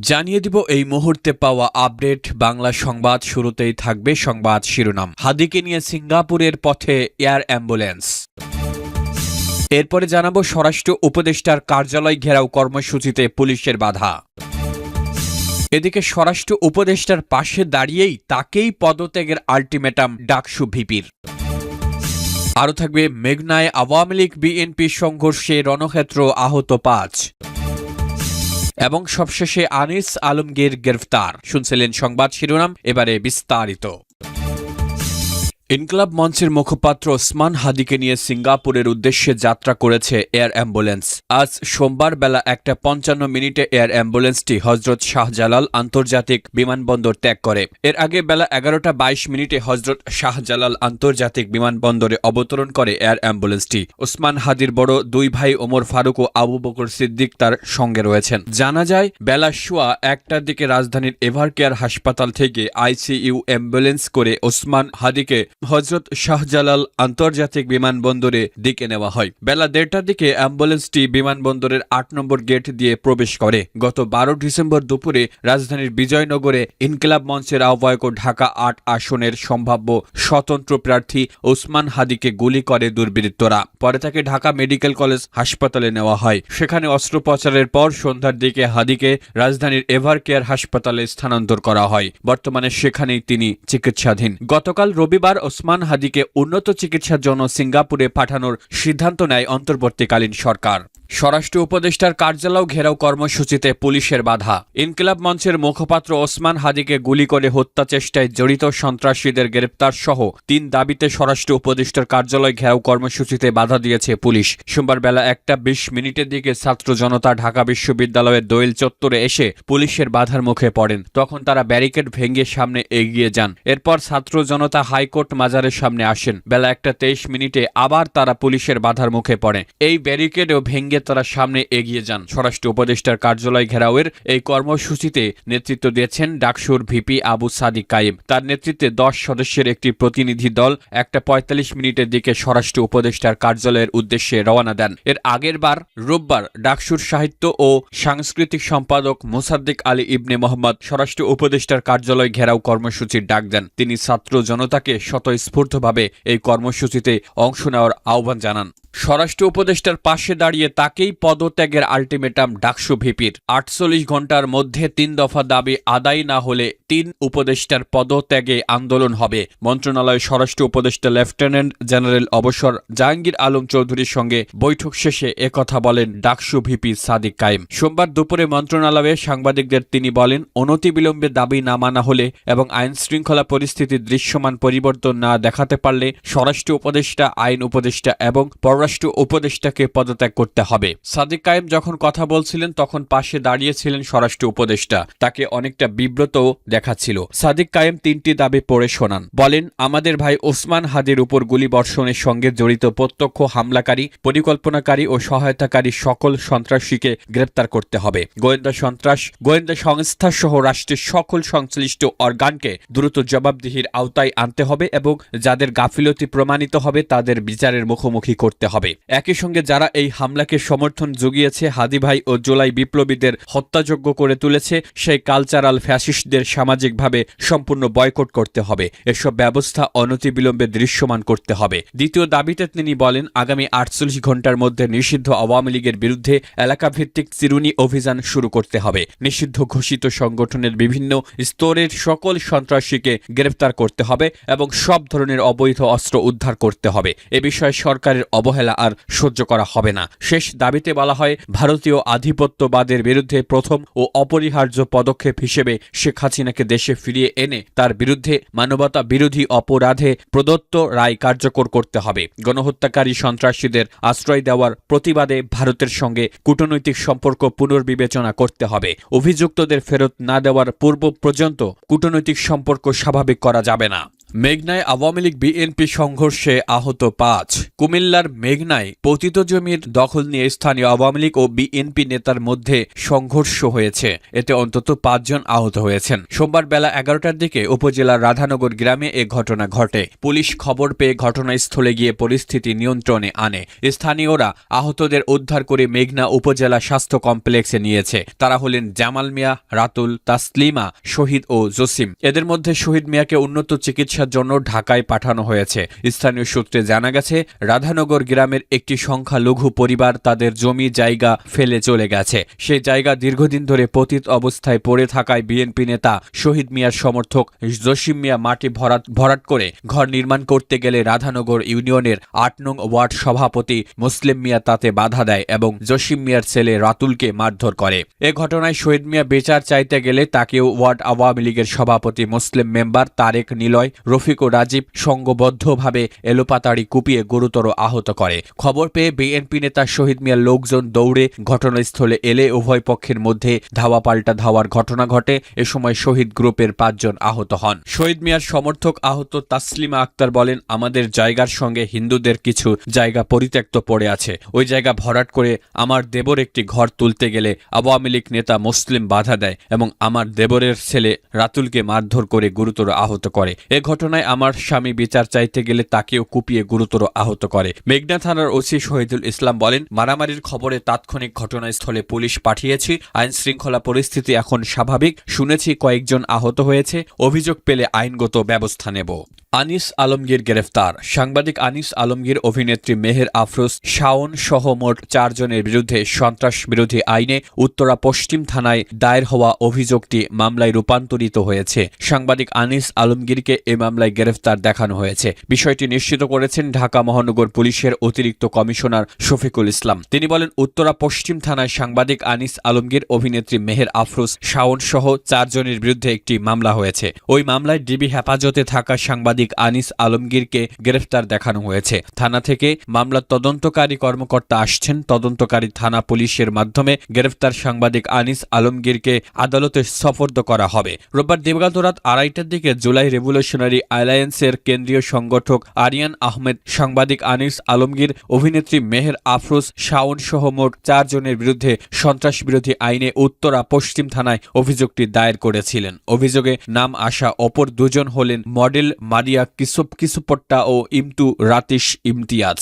জানিয়ে দিব এই মুহূর্তে পাওয়া আপডেট বাংলা সংবাদ। শুরুতেই থাকবে সংবাদ শিরোনাম। হাদিকে নিয়ে সিঙ্গাপুরের পথে এয়ার অ্যাম্বুলেন্স। এরপরে জানাবো স্বরাষ্ট্র উপদেষ্টার কার্যালয় ঘেরাও কর্মসূচিতে পুলিশের বাধা। এদিকে স্বরাষ্ট্র উপদেষ্টার পাশে দাঁড়িয়েই তাকেই পদত্যাগের আল্টিমেটাম ডাকসু ভিপির। আরও থাকবে মেঘনায় আওয়ামী লীগ বিএনপি সংঘর্ষে রণক্ষেত্র আহত ৫। এবং সবশেষে আনিস আলমগীর গ্রেফতার। শুনছিলেন সংবাদ শিরোনাম, এবারে বিস্তারিত। ইনকলাব মঞ্চের মুখপাত্র ওসমান হাদিকে নিয়ে সিঙ্গাপুরের উদ্দেশ্যে যাত্রা করেছে এয়ার অ্যাম্বুলেন্স। আজ সোমবার বেলা ১:৫৫ এয়ার অ্যাম্বুলেন্সটি হজরত শাহজালাল আন্তর্জাতিক বিমানবন্দর ত্যাগ করে। এর আগে বেলা ১১:২২ হজরত শাহজালাল আন্তর্জাতিক বিমানবন্দরে অবতরণ করে এয়ার অ্যাম্বুলেন্সটি। ওসমান হাদির বড় দুই ভাই ওমর ফারুক ও আবু বকর সিদ্দিক তার সঙ্গে রয়েছেন। জানা যায় বেলা সোয়া ১টার দিকে রাজধানীর এভারকেয়ার হাসপাতাল থেকে আইসিইউ অ্যাম্বুলেন্স করে ওসমান হাদিকে হজরত শাহজালাল আন্তর্জাতিক বিমানবন্দরে দিকে নেওয়া হয়। বেলা ১:৩০টার দিকে অ্যাম্বুলেন্সটি বিমানবন্দরের ৮ নম্বর গেট দিয়ে প্রবেশ করে। গত ১২ ডিসেম্বর দুপুরে রাজধানীর বিজয়নগরে ইনকিলাব মঞ্চের আহ্বায়ক ও ঢাকা ৮ আসনের সম্ভাব্য স্বতন্ত্র প্রার্থী ওসমান হাদিকে গুলি করে দুর্বৃত্তরা। পরে তাকে ঢাকা মেডিকেল কলেজ হাসপাতালে নেওয়া হয়। সেখানে অস্ত্রোপচারের পর সন্ধ্যার দিকে হাদিকে রাজধানীর এভারকেয়ার হাসপাতালে স্থানান্তর করা হয়। বর্তমানে সেখানেই তিনি চিকিৎসাধীন। গতকাল রবিবার ওসমান হাদিকে উন্নত চিকিৎসার জন্য সিঙ্গাপুরে পাঠানোর সিদ্ধান্ত নেয় অন্তর্বর্তীকালীন সরকার। স্বরাষ্ট্র উপদেষ্টার কার্যালয় ঘেরাও কর্মসূচিতে পুলিশের বাধা। ইনকিলাব মঞ্চের মুখপাত্র ওসমান হাদিকে গুলি করে হত্যা চেষ্টায় জড়িত সন্ত্রাসীদের গ্রেপ্তার সহ ৩ দাবিতে স্বরাষ্ট্র উপদেষ্টার কার্যালয় ঘেরাও কর্মসূচিতে বাধা দিয়েছে পুলিশ। সোমবার বেলা ১:২০ দিকে ছাত্র জনতা ঢাকা বিশ্ববিদ্যালয়ের দোয়েল চত্বরে এসে পুলিশের বাধার মুখে পড়েন। তখন তারা ব্যারিকেড ভেঙে সামনে এগিয়ে যান। এরপর ছাত্র জনতা হাইকোর্ট মাজারের সামনে আসেন। বেলা ১:২৩ আবার তারা পুলিশের বাধার মুখে পড়ে। এই ব্যারিকেডও ভেঙে তারা সামনে এগিয়ে যান। স্বরাষ্ট্র উপদেষ্টার কার্যালয় ঘেরাওয়ের এই কর্মসূচিতে নেতৃত্ব দিয়েছেন ডাকসুর ভিপি আবু সাদিক কায়েম। তার নেতৃত্বে ১০ সদস্যের একটি প্রতিনিধি দল ১:৪৫ দিকে স্বরাষ্ট্র উপদেষ্টার কার্যালয়ের উদ্দেশ্যে রওনা দেন। এর আগের বার রোববার ডাকসুর সাহিত্য ও সাংস্কৃতিক সম্পাদক মোসাদ্দেক আলী ইবনে মোহাম্মদ স্বরাষ্ট্র উপদেষ্টার কার্যালয় ঘেরাও কর্মসূচির ডাক দেন। তিনি ছাত্র জনতাকে স্বতঃস্ফূর্তভাবে এই কর্মসূচিতে অংশ নেওয়ার আহ্বান জানান। স্বরাষ্ট্র উপদেষ্টার পাশে দাঁড়িয়ে তাকেই পদত্যাগের আল্টিমেটাম ডাকসু ভিপির। ৪৮ ঘণ্টার মধ্যে ৩ দফা দাবি আদায় না হলে ৩ উপদেষ্টার পদত্যাগে আন্দোলন হবে। মন্ত্রণালয়ের স্বরাষ্ট্র উপদেষ্টা লেফটেন্যান্ট জেনারেল অবসর জাহাঙ্গীর আলম চৌধুরীর সঙ্গে বৈঠক শেষে একথা বলেন ডাকসু ভিপি সাদিক কায়েম। সোমবার দুপুরে মন্ত্রণালয়ে সাংবাদিকদের তিনি বলেন, অনতিবিলম্বে দাবি না মানা হলে এবং আইন শৃঙ্খলা পরিস্থিতির দৃশ্যমান পরিবর্তন না দেখাতে পারলে স্বরাষ্ট্র উপদেষ্টা, আইন উপদেষ্টা এবং পররাষ্ট্র উপদেষ্টাকে পদত্যাগ করতে হবে। সাদিক কায়েম যখন কথা বলছিলেন তখন পাশে দাঁড়িয়েছিলেন স্বরাষ্ট্র উপদেষ্টা। তাকে অনেকটা বিব্রত দেখাচ্ছিল। সাদিক কায়েম ৩টি দাবি পড়ে শোনান। বলেন, আমাদের ভাই ওসমান হাদির উপর গুলিবর্ষণের সঙ্গে জড়িত প্রত্যক্ষ হামলাকারী, পরিকল্পনাকারী ও সহায়তাকারী সকল সন্ত্রাসীকে গ্রেপ্তার করতে হবে। গোয়েন্দা সংস্থা সহ রাষ্ট্রের সকল সংশ্লিষ্ট অর্গানকে দ্রুত জবাবদিহির আওতায় আনতে হবে এবং যাদের গাফিলতি প্রমাণিত হবে তাদের বিচারের মুখোমুখি করতে হবে। একই সঙ্গে যারা এই হামলাকে সমর্থন জুগিয়েছে, হাদি ভাই ও জুলাই বিপ্লবীদের হত্যাযোগ্য করে তুলেছে, সেই কালচারাল ফ্যাসিস্টদের সামাজিকভাবে সম্পূর্ণ বয়কট করতে হবে। এসব ব্যবস্থা অনতিবিলম্বে দৃশ্যমান করতে হবে। দ্বিতীয় দাবিতে তিনি বলেন, আগামী ৪৮ ঘণ্টার মধ্যে নিষিদ্ধ আওয়ামী লীগের বিরুদ্ধে এলাকাভিত্তিক চিরুনি অভিযান শুরু করতে হবে। নিষিদ্ধ ঘোষিত সংগঠনের বিভিন্ন স্তরের সকল সন্ত্রাসীকে গ্রেফতার করতে হবে এবং সব ধরনের অবৈধ অস্ত্র উদ্ধার করতে হবে। এ বিষয়ে সরকারের অবহেলা আর সহ্য করা হবে না। শেষ দাবিতে বলা হয়, ভারতীয় আধিপত্যবাদের বিরুদ্ধে প্রথম ও অপরিহার্য পদক্ষেপ হিসেবে শেখ হাসিনাকে দেশে ফিরিয়ে এনে তার বিরুদ্ধে মানবতা বিরোধী অপরাধে প্রদত্ত রায় কার্যকর করতে হবে। গণহত্যাকারী সন্ত্রাসীদের আশ্রয় দেওয়ার প্রতিবাদে ভারতের সঙ্গে কূটনৈতিক সম্পর্ক পুনর্বিবেচনা করতে হবে। অভিযুক্তদের ফেরত না দেওয়ার পূর্ব পর্যন্ত কূটনৈতিক সম্পর্ক স্বাভাবিক করা যাবে না। মেঘনায় আওয়ামী লীগ বিএনপি সংঘর্ষে আহত ৫। কুমিল্লার মেঘনায় পতিত জমির দখল নিয়ে স্থানীয় আওয়ামী লীগ ও বিএনপি নেতার মধ্যে সংঘর্ষ হয়েছে। এতে অন্তত ৫ জন আহত হয়েছেন। সোমবার বেলা ১১টার দিকে উপজেলার রাধানগর গ্রামে এ ঘটনা ঘটে। পুলিশ খবর পেয়ে ঘটনাস্থলে গিয়ে পরিস্থিতি নিয়ন্ত্রণে আনে। স্থানীয়রা আহতদের উদ্ধার করে মেঘনা উপজেলা স্বাস্থ্য কমপ্লেক্সে নিয়েছে। তারা হলেন জামাল মিয়া, রাতুল, তাসলিমা, শহীদ ও জসিম। এদের মধ্যে শহীদ মিয়াকে উন্নত চিকিৎসার জন্য ঢাকায় পাঠানো হয়েছে। স্থানীয় সূত্রে জানা গেছে, রাধানগর গ্রামের একটি সংখ্যালঘু পরিবার তাদের জমি জায়গা ফেলে চলে গেছে। সেই জায়গা দীর্ঘদিন ধরে পতিত অবস্থায় পড়ে থাকায় বিএনপি নেতা শহীদ মিয়ার সমর্থক জসিম মিয়া মাটি ভরাট করে ঘর নির্মাণ করতে গেলে রাধানগর ইউনিয়নের ৮ নং ওয়ার্ড সভাপতি মুসলিম মিয়া তাতে বাধা দেয় এবং জসিম মিয়ার ছেলে রাতুলকে মারধর করে। এ ঘটনায় শহীদ মিয়া বিচার চাইতে গেলে তাকেও ওয়ার্ড আওয়ামী লীগের সভাপতি মুসলিম মেম্বার তারেক নিলয়, রফিক ও রাজীব সংঘবদ্ধভাবে এলোপাতাড়ি কুপিয়ে গুরুতর আহত করে। খবর পেয়ে বিএনপি নেতা শহীদ মিয়ার লোকজন দৌড়ে ঘটনাস্থলে এলে উভয় পক্ষের মধ্যে ধাওয়া পাল্টা ধাওয়ার ঘটনা ঘটে। এ সময় শহীদ গ্রুপের ৫ জন আহত হন। শহীদ মিয়ার সমর্থক আহত তাসলিমা আক্তার বলেন, আমাদের জায়গার সঙ্গে হিন্দুদের কিছু জায়গা পরিত্যক্ত পড়ে আছে। ওই জায়গা ভরাট করে আমার দেবর একটি ঘর তুলতে গেলে আওয়ামী লীগ নেতা মুসলিম বাধা দেয় এবং আমার দেবরের ছেলে রাতুলকে মারধর করে গুরুতর আহত করে। এ ঘটনায় আমার স্বামী বিচার চাইতে গেলে তাকেও কুপিয়ে গুরুতর আহত করে। মেঘনা থানার ওসি শহীদুল ইসলাম বলেন, মারামারির খবরে তাৎক্ষণিক ঘটনাস্থলে পুলিশ পাঠিয়েছি। আইন শৃঙ্খলা পরিস্থিতি এখন স্বাভাবিক। শুনেছি কয়েকজন আহত হয়েছে। অভিযোগ পেলে আইনগত ব্যবস্থা নেব। আনিস আলমগীর গ্রেফতার। সাংবাদিক আনিস আলমগীর, অভিনেত্রী মেহের আফরোজ, শাওন সহ মোট ৪ জনের বিরুদ্ধে সন্ত্রাস বিরোধী আইনে উত্তরা পশ্চিম থানায় দায়ের হওয়া অভিযোগটি মামলায় রূপান্তরিত হয়েছে। সাংবাদিক আনিস আলমগীরকে এ মামলায় গ্রেফতার দেখানো হয়েছে। বিষয়টি নিশ্চিত করেছেন ঢাকা মহানগর পুলিশের অতিরিক্ত কমিশনার শফিকুল ইসলাম। তিনি বলেন, উত্তরা পশ্চিম থানায় সাংবাদিক আনিস আলমগীর, অভিনেত্রী মেহের আফরোজ, শাওন সহ ৪ জনের বিরুদ্ধে একটি মামলা হয়েছে। ওই মামলায় ডিবি হেফাজতে থাকা সাংবাদিক আনিস আলমগীরকে গ্রেফতার দেখানো হয়েছে। থানা থেকে মামলার তদন্তকারী কর্মকর্তা আসছেন। তদন্তকারী থানা পুলিশের মাধ্যমে গ্রেফতার সাংবাদিক আনিস আলমগীরকে আদালতে সোপর্দ করা হবে। রোববার দিবাগত রাত ২:৩০টার দিকে জুলাই রেভলিউশনারি অ্যালায়েন্সের কেন্দ্রীয় সংগঠক আরিয়ান আহমেদ সাংবাদিক আনিস আলমগীর, অভিনেত্রী মেহের আফরোজ, শাওন সহ মোট ৪ জনের বিরুদ্ধে সন্ত্রাস বিরোধী আইনে উত্তরা পশ্চিম থানায় অভিযোগটি দায়ের করেছিলেন। অভিযোগে নাম আসা অপর ২ জন হলেন মডেল মারিয়া কিসুপট্টা ও ইমতু রাতিশ ইমতিয়াজ।